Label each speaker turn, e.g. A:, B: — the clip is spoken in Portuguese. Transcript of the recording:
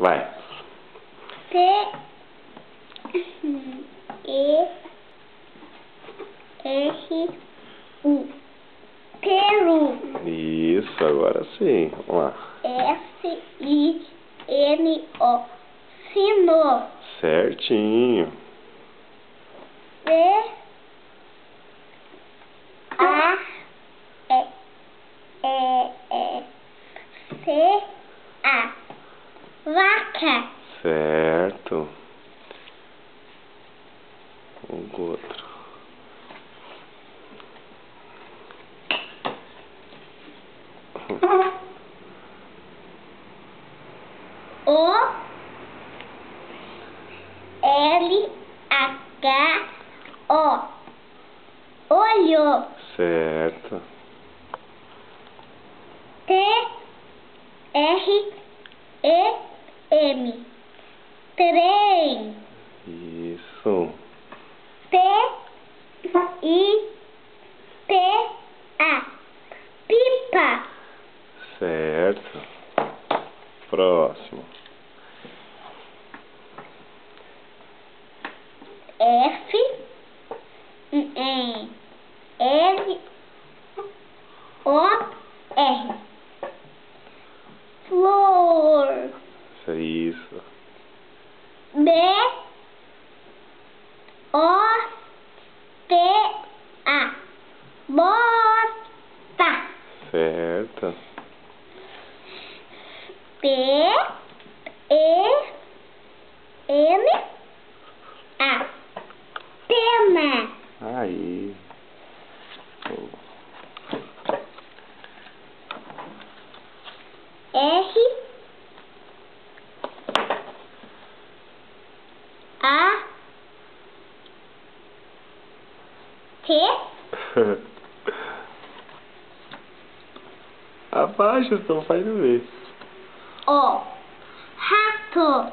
A: Vai.
B: P-E-R-U. Peru.
A: Isso, agora sim. Vamos lá.
B: S-I-N-O. Sino.
A: Certinho.
B: C-A. Vaca.
A: Certo. O outro.
B: O-L-H-O. Olho.
A: Certo.
B: T-R-E-M. Trem.
A: Isso.
B: P-I-P-A. Pipa.
A: Certo. Próximo.
B: F-L-O-R. Flor.
A: Isso.
B: B-O-T-A. Bota.
A: Certo.
B: P-E-N-A. Pena.
A: Aí.
B: R-A-T.
A: Abaixa, senão vai não ver.
B: O. Rato.